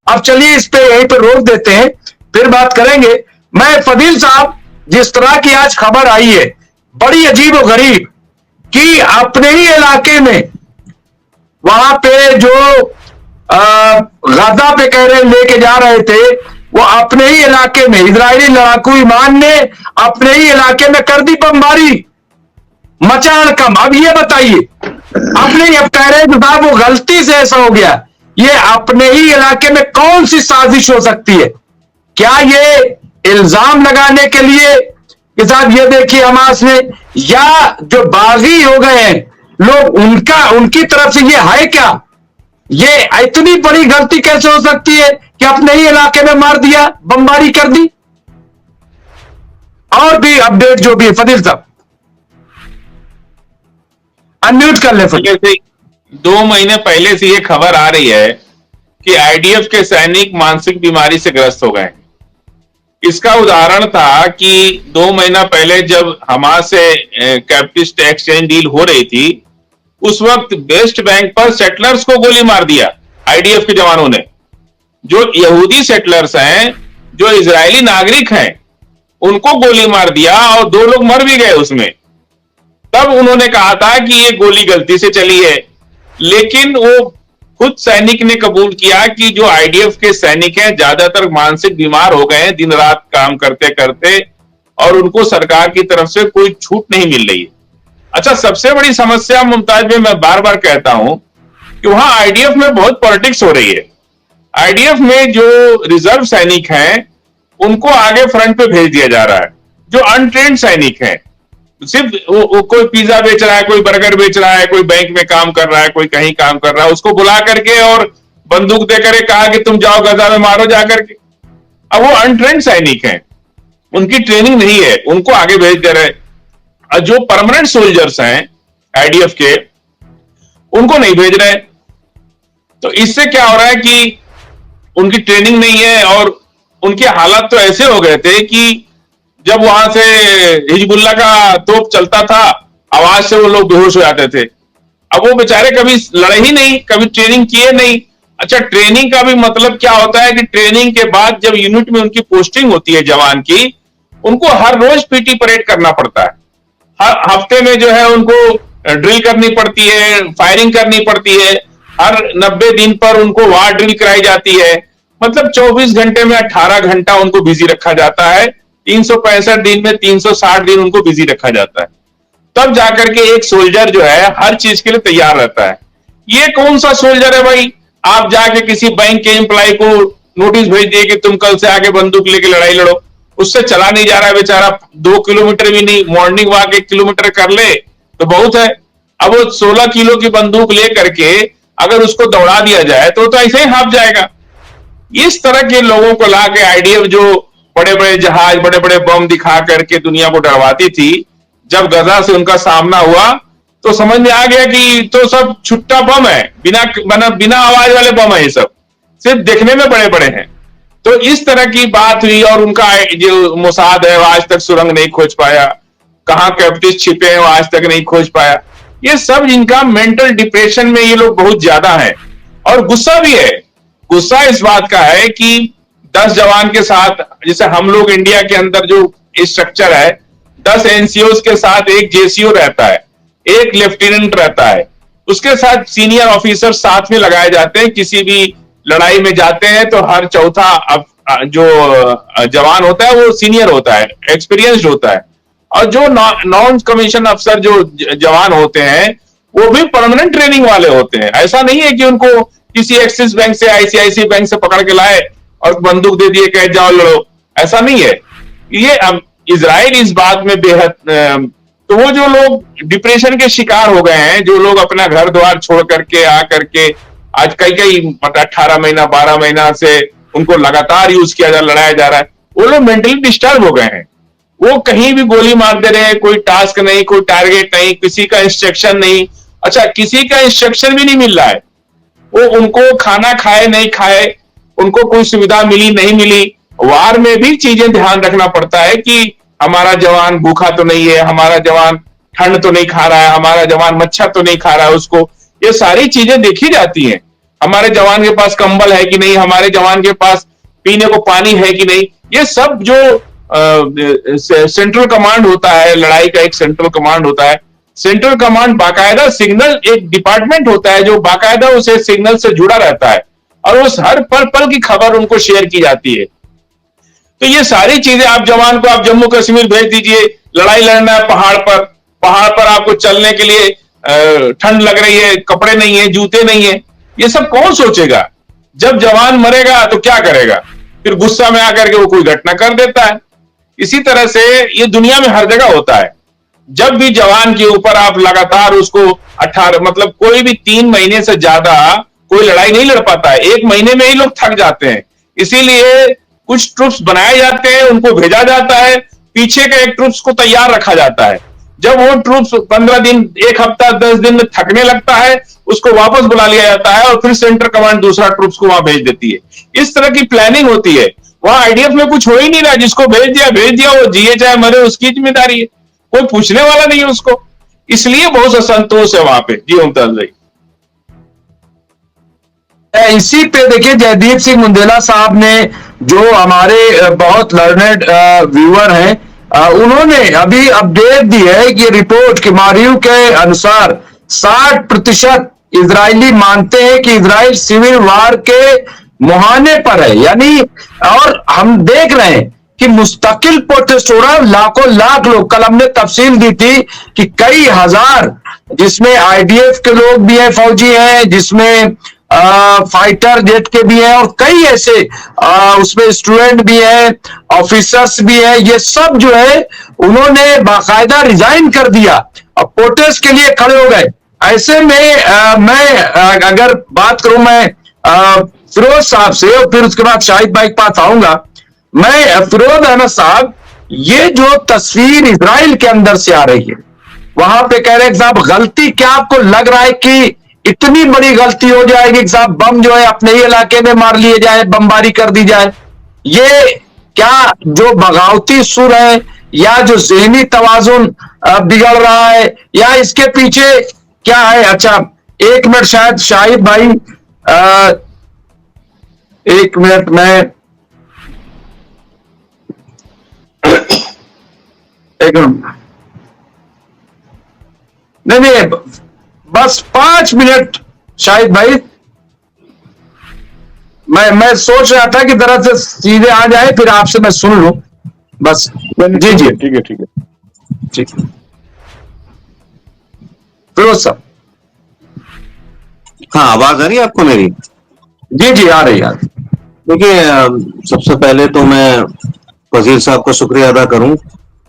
अब चलिए इस पे यहीं पे रोक देते हैं, फिर बात करेंगे। मैं फदील साहब, जिस तरह की आज खबर आई है, बड़ी अजीब और गरीब, कि अपने ही इलाके में वहां पे जो गाजा पे कह रहे लेके जा रहे थे, वो अपने ही इलाके में इजरायली लड़ाकू विमान ने अपने ही इलाके में कर दी बमबारी, मचान कम। अब ये बताइए, अपने अब कह रहे हैं साहब वो गलती से ऐसा हो गया, ये अपने ही इलाके में कौन सी साजिश हो सकती है? क्या ये इल्जाम लगाने के लिए कि साहब ये देखिए हमास ने, या जो बागी हो गए हैं लोग उनकी तरफ से ये है क्या? ये इतनी बड़ी गलती कैसे हो सकती है कि अपने ही इलाके में मार दिया, बमबारी कर दी? और भी अपडेट जो भी है फदील साहब, अनम्यूट कर ले फदील। 2 महीने पहले से ये खबर आ रही है कि आईडीएफ के सैनिक मानसिक बीमारी से ग्रस्त हो गए। इसका उदाहरण था कि 2 महीना पहले जब हमास से कैपिटलिस्ट एक्सचेंज डील हो रही थी, उस वक्त वेस्ट बैंक पर सेटलर्स को गोली मार दिया आईडीएफ के जवानों ने। जो यहूदी सेटलर्स हैं, जो इजरायली नागरिक हैं, उनको गोली मार दिया और 2 लोग मर भी गए उसमें। तब उन्होंने कहा था कि ये गोली गलती से चली है, लेकिन वो खुद सैनिक ने कबूल किया कि जो आईडीएफ के सैनिक हैं ज्यादातर मानसिक बीमार हो गए हैं दिन रात काम करते करते, और उनको सरकार की तरफ से कोई छूट नहीं मिल रही है। अच्छा, सबसे बड़ी समस्या मुमताज में मैं बार बार कहता हूं कि वहां आईडीएफ में बहुत पॉलिटिक्स हो रही है। आईडीएफ में जो रिजर्व सैनिक हैं उनको आगे फ्रंट पे भेज दिया जा रहा है। जो अनट्रेन्ड सैनिक हैं, सिर्फ वो कोई पिज्जा बेच रहा है, कोई बर्गर बेच रहा है, कोई बैंक में काम कर रहा है, कोई कहीं काम कर रहा है, उसको बुला करके और बंदूक देकर कहा कि तुम जाओ गजा में मारो जाकर के। अब वो अनट्रेन्ड सैनिक हैं, उनकी ट्रेनिंग नहीं है, उनको आगे भेज दे रहे। जो परमानेंट सोल्जर्स हैं आईडीएफ के, उनको नहीं भेज रहे। तो इससे क्या हो रहा है कि उनकी ट्रेनिंग नहीं है, और उनके हालात तो ऐसे हो गए थे कि जब वहां से हिजबुल्ला का तोप चलता था, आवाज से वो लोग बेहोश हो जाते थे। अब वो बेचारे कभी लड़े ही नहीं, कभी ट्रेनिंग किए नहीं। अच्छा, ट्रेनिंग का भी मतलब क्या होता है कि ट्रेनिंग के बाद जब यूनिट में उनकी पोस्टिंग होती है जवान की, उनको हर रोज पीटी परेड करना पड़ता है। हर हफ्ते में जो है उनको ड्रिल करनी पड़ती है, फायरिंग करनी पड़ती है। हर 90 दिन पर उनको वार ड्रिल कराई जाती है। मतलब 24 घंटे में 18 घंटा उनको बिजी रखा जाता है। 365 दिन में 360 दिन उनको बिजी रखा जाता है। तब जाकर के एक सोल्जर जो है हर चीज के लिए तैयार रहता है। ये कौन सा सोल्जर है भाई? आप जाके किसी बैंक के एम्प्लॉय को नोटिस भेज दिए कि तुम कल से आगे बंदूक लेके लड़ाई लड़ो, उससे चला नहीं जा रहा है बेचारा। 2 किलोमीटर भी नहीं, मॉर्निंग वॉक 1 किलोमीटर कर ले तो बहुत है। अब वो 16 किलो की बंदूक ले करके अगर उसको दौड़ा दिया जाए तो ऐसे ही हाफ जाएगा। इस तरह के लोगों को लाके आईडीएफ जो बड़े बड़े जहाज, बड़े बड़े बम दिखा करके दुनिया को डरवाती थी, जब गजा से उनका सामना हुआ तो समझ में आ गया कि तो सब छुट्टा बम है, बिना आवाज वाले बम है। ये सब सिर्फ देखने में बड़े बड़े हैं। तो इस तरह की बात हुई, और उनका जो मोसाद है वो आज तक सुरंग नहीं खोज पाया, कहां कैपिटलिस्ट छिपे हैं वो आज तक नहीं खोज पाया। ये सब इनका मेंटल डिप्रेशन में ये लोग बहुत ज्यादा हैं, और गुस्सा भी है। गुस्सा इस बात का है कि 10 जवान के साथ, जैसे हम लोग इंडिया के अंदर जो स्ट्रक्चर है, 10 एनसीओ के साथ एक जेसीओ रहता है, एक लेफ्टिनेंट रहता है, उसके साथ सीनियर ऑफिसर साथ में लगाए जाते हैं। किसी भी लड़ाई में जाते हैं तो हर चौथा जो जवान होता है वो सीनियर होता है, एक्सपीरियंस्ड होता है। और जो नॉन कमीशन अफसर जो जवान होते हैं वो भी परमानेंट ट्रेनिंग वाले होते हैं। ऐसा नहीं है कि उनको किसी एक्सिस बैंक से, आईसीआईसी बैंक से पकड़ के लाए और बंदूक दे दिए कह जाओ लड़ो, ऐसा नहीं है। ये इजराइल इस बात में बेहद, तो वो जो लोग डिप्रेशन के शिकार हो गए हैं, जो लोग अपना घर द्वार छोड़ करके आ करके आज कई 18 महीना 12 महीना से उनको लगातार यूज किया लड़ाया जा रहा है, वो लोग मेंटली डिस्टर्ब हो गए हैं। वो कहीं भी गोली मार दे रहे हैं, कोई टास्क नहीं, कोई टारगेट नहीं, किसी का इंस्ट्रक्शन नहीं। अच्छा, किसी का इंस्ट्रक्शन भी नहीं मिल रहा है। वो उनको खाना खाए नहीं खाए, उनको कोई सुविधा मिली नहीं मिली। वार में भी चीजें ध्यान रखना पड़ता है कि हमारा जवान भूखा तो नहीं है, हमारा जवान ठंड तो नहीं खा रहा है, हमारा जवान मच्छर तो नहीं खा रहा है उसको। ये सारी चीजें देखी जाती हैं। हमारे जवान के पास कंबल है कि नहीं, हमारे जवान के पास पीने को पानी है कि नहीं। ये सब जो सेंट्रल कमांड होता है, लड़ाई का एक सेंट्रल कमांड होता है। सेंट्रल कमांड बाकायदा सिग्नल, एक डिपार्टमेंट होता है जो बाकायदा उसे सिग्नल से जुड़ा रहता है और उस हर पल पल की खबर उनको शेयर की जाती है। तो ये सारी चीजें आप जवान को आप जम्मू कश्मीर भेज दीजिए, लड़ाई लड़ना है पहाड़ पर आपको चलने के लिए ठंड लग रही है, कपड़े नहीं है, जूते नहीं है, ये सब कौन सोचेगा? जब जवान मरेगा तो क्या करेगा? फिर गुस्सा में आकर के वो कोई घटना कर देता है। इसी तरह से ये दुनिया में हर जगह होता है। जब भी जवान के ऊपर आप लगातार उसको 18 मतलब कोई भी 3 महीने से ज्यादा कोई लड़ाई नहीं लड़ पाता है, 1 महीने में ही लोग थक जाते हैं। इसीलिए कुछ ट्रूप्स बनाए जाते हैं, उनको भेजा जाता है, पीछे के एक ट्रूप्स को तैयार रखा जाता है। जब वो ट्रूप्स 15 दिन, 1 हफ्ता, 10 दिन में थकने लगता है, उसको वापस बुला लिया जाता है और फिर सेंट्रल कमांड दूसरा ट्रूप्स को वहां भेज देती है। इस तरह की प्लानिंग होती है। वहां आईडीएफ में कुछ हो ही नहीं रहा, जिसको भेज दिया, वो जिए चाहे मरे उसकी जिम्मेदारी है, कोई पूछने वाला नहीं है उसको। इसलिए बहुत असंतोष है वहां पे। जी मुमताज भाई। इसी पे देखिए जयदीप सिंह मुंडेला साहब ने, जो हमारे बहुत लर्नेड व्यूअर हैं, उन्होंने अभी अपडेट दी है कि रिपोर्ट कि मारियू के अनुसार 60% इजरायली मानते हैं कि इजराइल सिविल वार के मुहाने पर है। यानी, और हम देख रहे हैं कि मुस्तकिल प्रोटेस्ट हो रहा है, लाखों लाख लोग। कल हमने तफसील दी थी कि कई हजार, जिसमें आईडीएफ के लोग भी हैं, फौजी हैं, जिसमें फाइटर जेट के भी हैं, और कई ऐसे उसमें स्टूडेंट भी हैं, ऑफिसर्स भी हैं। ये सब जो है उन्होंने बाकायदा रिजाइन कर दिया और प्रोटेस्ट के लिए खड़े हो गए। ऐसे में मैं अगर बात करूं, मैं फिरोज साहब से और फिर उसके बाद शाहिद भाई के पास आऊंगा। मैं फिरोज अहमद साहब, ये जो तस्वीर इजराइल के अंदर से आ रही है, वहां पे कह रहे हैं साहब गलती, क्या आपको लग रहा है कि इतनी बड़ी गलती हो जाएगी कि साहब बम जो है अपने ही इलाके में मार लिए जाए, बमबारी कर दी जाए? ये क्या जो बगावती सुर है या जो ज़हनी तवाजुन बिगड़ रहा है, या इसके पीछे क्या है? अच्छा, 1 मिनट, शायद शाहिद भाई 1 मिनट में 1 मिनट, नहीं, बस 5 मिनट शाहिद भाई। मैं सोच रहा था कि तरह से सीधे आ जाए, फिर आपसे मैं सुन लूं बस। जी जी, ठीक है ठीक है ठीक है फिरोज साहब। हाँ, आवाज आ रही है आपको मेरी? जी जी, आ रही है। देखिए, सबसे पहले तो मैं वजीर साहब का शुक्रिया अदा करूं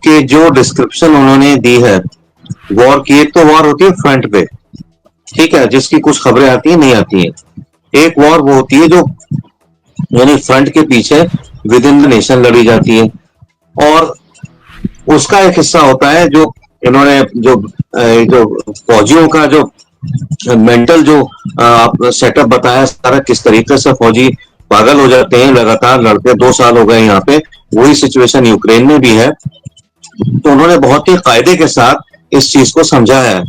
कि जो डिस्क्रिप्शन उन्होंने दी है वॉर की। एक तो वॉर होती है फ्रंट पे, ठीक है, जिसकी कुछ खबरें आती है नहीं आती है। एक वॉर वो होती है जो यानी फ्रंट के पीछे विद इन द नेशन लड़ी जाती है, और उसका एक हिस्सा होता है जो इन्होंने जो फौजियों का जो मेंटल जो सेटअप बताया सारा, किस तरीके से फौजी पागल हो जाते हैं लगातार लड़ते। 2 साल हो गए यहाँ पे, वही सिचुएशन यूक्रेन में भी है। तो उन्होंने बहुत ही कायदे के साथ इस चीज को समझा है,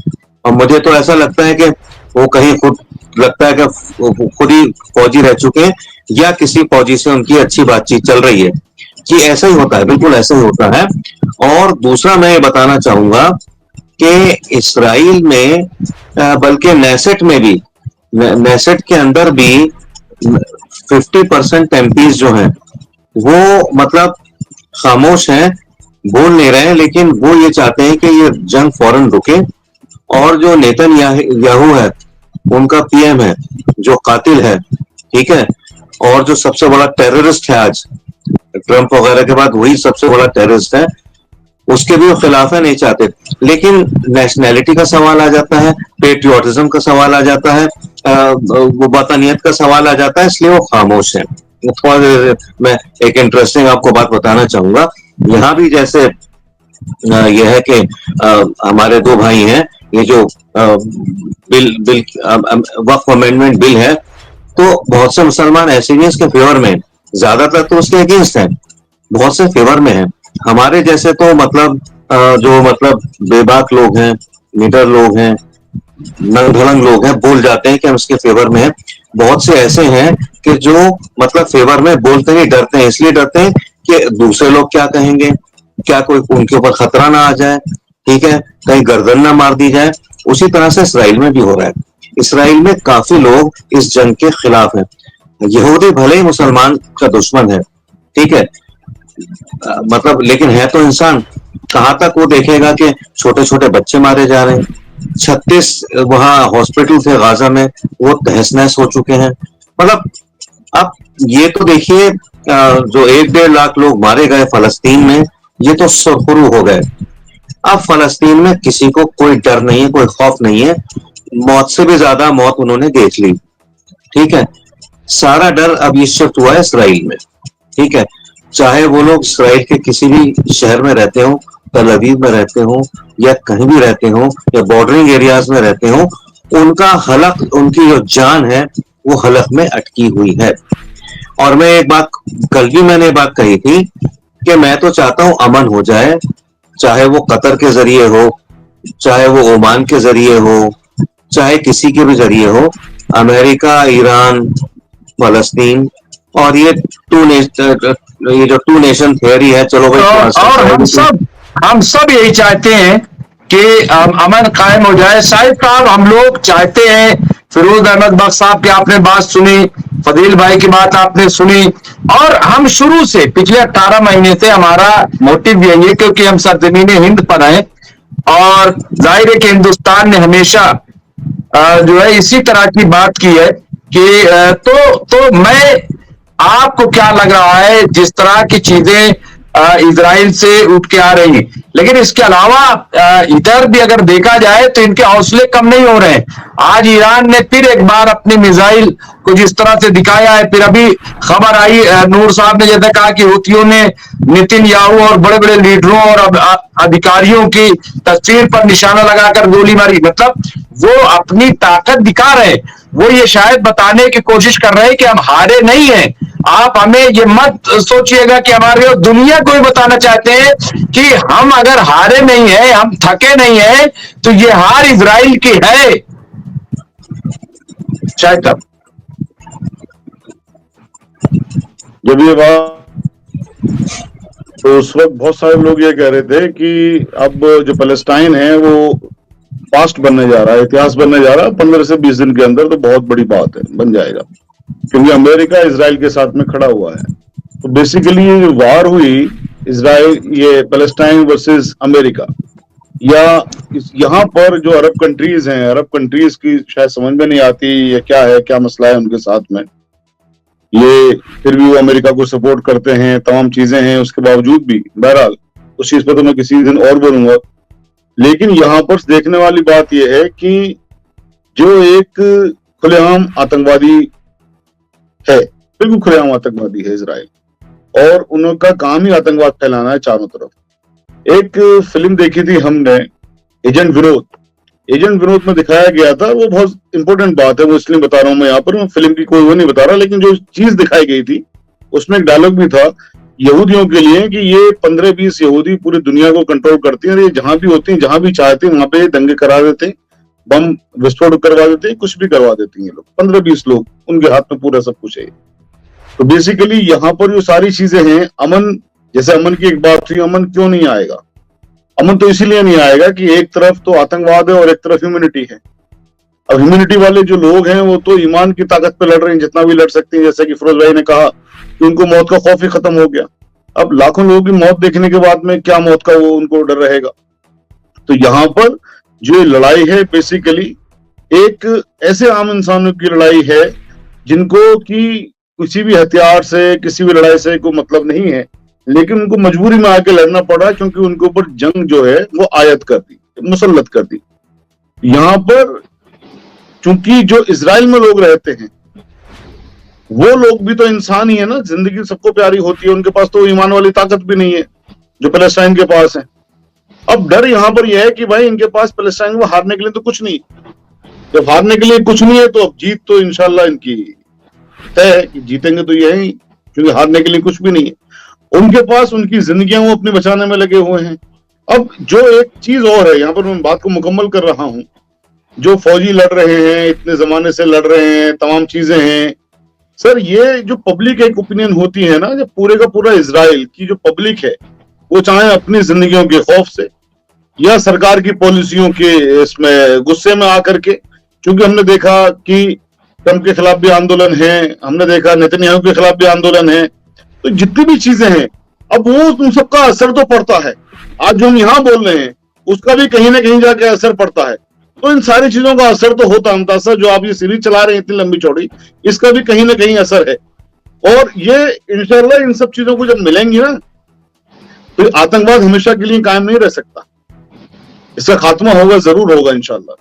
और मुझे तो ऐसा लगता है कि वो कहीं खुद लगता है कि खुद ही फौजी रह चुके हैं, या किसी फौजी से उनकी अच्छी बातचीत चल रही है, कि ऐसा ही होता है, बिल्कुल ऐसा ही होता है। और दूसरा मैं ये बताना चाहूंगा कि इसराइल में, बल्कि नेसेट में भी, नेसेट के अंदर भी 50% एमपीज जो हैं वो मतलब खामोश हैं, बोल नहीं रहे हैं, लेकिन वो ये चाहते हैं कि ये जंग फौरन रुके। और जो नेतन्याहू है, उनका पीएम है, जो कातिल है, ठीक है, और जो सबसे बड़ा टेररिस्ट है आज ट्रंप वगैरह के बाद, वही सबसे बड़ा टेररिस्ट है, उसके भी वो खिलाफ है, नहीं चाहते। लेकिन नेशनैलिटी का सवाल आ जाता है, पेट्रियोटिज्म का सवाल आ जाता है, वो वतनियत का सवाल आ जाता है, इसलिए वो खामोश है। मैं एक इंटरेस्टिंग आपको बात बताना चाहूंगा। यहाँ भी जैसे यह है कि हमारे 2 भाई हैं, ये जो बिल वक्फ अमेंडमेंट बिल है, तो बहुत से मुसलमान ऐसे भी इसके फेवर में, ज्यादातर तो उसके अगेंस्ट हैं, बहुत से फेवर में हैं। हमारे जैसे तो मतलब जो मतलब बेबाक लोग हैं, निडर लोग हैं, नंग धड़ंग लोग हैं, बोल जाते हैं कि हम इसके फेवर में हैं। बहुत से ऐसे हैं कि जो मतलब फेवर में बोलते नहीं, डरते हैं। इसलिए डरते हैं कि दूसरे लोग क्या कहेंगे, क्या कोई उनके ऊपर खतरा ना आ जाए, ठीक है, कहीं गर्दन ना मार दी जाए। उसी तरह से इसराइल में भी हो रहा है। इसराइल में काफी लोग इस जंग के खिलाफ हैं। यहूदी भले ही मुसलमान का दुश्मन है, ठीक है, मतलब लेकिन है तो इंसान। कहां तक वो देखेगा कि छोटे छोटे बच्चे मारे जा रहे हैं। 36 वहां हॉस्पिटल थे गाजा में, वो तहस नहस हो चुके हैं। मतलब अब ये तो देखिए, जो 1-1.5 लाख लोग मारे गए फलस्तीन में, ये तो शुरू हो गए। अब फलस्तीन में किसी को कोई डर नहीं है, कोई खौफ नहीं है। मौत से भी ज्यादा मौत उन्होंने देख ली, ठीक है। सारा डर अब ये शिफ्ट हुआ है इसराइल में, ठीक है। चाहे वो लोग इसराइल के किसी भी शहर में रहते हो, तल अवीव में रहते हो, या कहीं भी रहते हो, या बॉर्डरिंग एरियाज में रहते हो, उनका हलक, उनकी जो जान है वो हलक में अटकी हुई है। और मैं एक बात, कल भी मैंने बात कही थी कि मैं तो चाहता हूं अमन हो जाए, चाहे वो कतर के जरिए हो, चाहे वो ओमान के जरिए हो, चाहे किसी के भी जरिए हो। अमेरिका, ईरान, फलस्तीन और ये जो टू नेशन थियरी है, चलो भाई और हम सब यही चाहते हैं कि अमन कायम हो जाए। शाहिद साहब, हम लोग चाहते हैं, फिरोज अहमद बख्श साहब की आपने बात सुनी, फदील भाई की बात आपने सुनी, और हम शुरू से पिछले 18 महीने से हमारा मोटिव यही है, क्योंकि हम सरजमीन हिंद पर हैं, और जाहिर है कि हिंदुस्तान ने हमेशा जो है इसी तरह की बात की है कि तो मैं, आपको क्या लग रहा है जिस तरह की चीजें इजराइल से उठ के आ रही, लेकिन इसके अलावा इधर भी अगर देखा जाए तो इनके हौसले कम नहीं हो रहे हैं। आज ईरान ने फिर एक बार अपनी मिसाइल को जिस तरह से दिखाया है, फिर अभी खबर आई, नूर साहब ने जैसे कहा कि हुतियों ने नितिन याहू और बड़े बड़े लीडरों और अधिकारियों की तस्वीर पर निशाना लगाकर गोली मारी। मतलब वो अपनी ताकत दिखा रहे हैं, वो ये शायद बताने की कोशिश कर रहे हैं कि हम हारे नहीं हैं। आप हमें ये मत सोचिएगा कि हमारे दुनिया को भी बताना चाहते हैं कि हम अगर हारे नहीं है, हम थके नहीं है, तो ये हार इजराइल की है। शायद साहब, जब ये बात, तो उस वक्त बहुत सारे लोग ये कह रहे थे कि अब जो पैलेस्टाइन है वो पास्ट बनने जा रहा है, इतिहास बनने जा रहा है 15 से 20 दिन के अंदर, तो बहुत बड़ी बात है, बन जाएगा, क्योंकि अमेरिका इजराइल के साथ में खड़ा हुआ है। तो बेसिकली ये जो वार हुई इजराइल, ये पैलेस्टाइन वर्सेस अमेरिका, या यहाँ पर जो अरब कंट्रीज हैं, अरब कंट्रीज की शायद समझ में नहीं आती ये क्या है, क्या मसला है उनके साथ में। ये फिर भी वो अमेरिका को सपोर्ट करते हैं, तमाम चीजें हैं, उसके बावजूद भी, बहरहाल उस चीज पर तो मैं किसी दिन और बोलूंगा। लेकिन यहाँ पर देखने वाली बात यह है कि जो एक खुलेआम आतंकवादी है, बिल्कुल खुलेआम आतंकवादी है इजराइल, और उनका काम ही आतंकवाद फैलाना है चारों तरफ। एक फिल्म देखी थी हमने, एजेंट विनोद। एजेंट विनोद में दिखाया गया था, वो बहुत इंपॉर्टेंट बात है, वो इसलिए बता रहा हूं मैं यहाँ पर, मैं फिल्म की कोई वो नहीं बता रहा, लेकिन जो चीज दिखाई गई थी उसमें एक डायलॉग भी था यहूदियों के लिए कि ये 15-20 यहूदी पूरी दुनिया को कंट्रोल करती हैं, ये जहां भी होती हैं, जहां भी चाहते हैं वहां पे दंगे करा देते हैं, बम विस्फोट करवा देते हैं, कुछ भी करवा देते हैं ये लोग। 15-20 लोग, उनके हाथ में पूरा सब कुछ है। तो बेसिकली यहाँ पर जो सारी चीजें हैं, अमन, जैसे अमन की एक बात थी, अमन क्यों नहीं आएगा? अमन तो इसीलिए नहीं आएगा कि एक तरफ तो आतंकवाद है और एक तरफ ह्यूमैनिटी है। अब ह्यूमैनिटी वाले जो लोग हैं वो तो ईमान की ताकत पे लड़ रहे हैं, जितना भी लड़ सकते हैं। जैसे कि फिरोज भाई ने कहा कि उनको मौत का खौफ ही खत्म हो गया। अब लाखों लोगों की मौत देखने के बाद में क्या मौत का वो उनको डर रहेगा? तो यहाँ पर जो लड़ाई है बेसिकली एक ऐसे आम इंसानों की लड़ाई है जिनको कि किसी भी हथियार से, किसी भी लड़ाई से कोई मतलब नहीं है, लेकिन उनको मजबूरी में आके लड़ना पड़ा क्योंकि उनके ऊपर जंग जो है वो आयत कर दी, मुसल्लत कर दी। यहाँ पर चूंकि जो इजराइल में लोग रहते हैं वो लोग भी तो इंसान ही है ना, जिंदगी सबको प्यारी होती है, उनके पास तो ईमान वाली ताकत भी नहीं है जो पैलेस्टाइन के पास है। अब डर यहाँ पर यह है कि भाई इनके पास पैलेस्टाइन को हारने के लिए तो कुछ नहीं, जब हारने के लिए कुछ नहीं है तो अब जीत तो इंशाल्लाह इनकी तय है कि जीतेंगे तो ये ही, क्योंकि हारने के लिए कुछ भी नहीं है उनके पास। उनकी जिंदगियां वो अपनी बचाने में लगे हुए हैं। अब जो एक चीज और है, यहाँ पर मैं बात को मुकम्मल कर रहा हूं जो फौजी लड़ रहे हैं, इतने जमाने से लड़ रहे हैं, तमाम चीजें हैं सर। ये जो पब्लिक एक ओपिनियन होती है ना, जब पूरे का पूरा इजराइल की जो पब्लिक है, वो चाहे अपनी जिंदगियों के खौफ से या सरकार की पॉलिसियों के इसमें गुस्से में आकर के, क्योंकि हमने देखा कि ट्रंप के खिलाफ भी आंदोलन है, हमने देखा नेतन्याहू के खिलाफ भी आंदोलन है, तो जितनी भी चीजें हैं अब वो उन सबका असर तो पड़ता है। आज जो हम यहाँ बोल रहे हैं उसका भी कहीं ना कहीं जाके असर पड़ता है। तो इन सारी चीजों का असर तो होता अंतासा, जो आप ये सीरीज चला रहे हैं इतनी लंबी चौड़ी, इसका भी कहीं ना कहीं असर है। और ये इंशाल्लाह इन सब चीजों को जब मिलेंगी ना, तो आतंकवाद हमेशा के लिए कायम नहीं रह सकता, इसका खात्मा होगा, जरूर होगा इंशाल्लाह।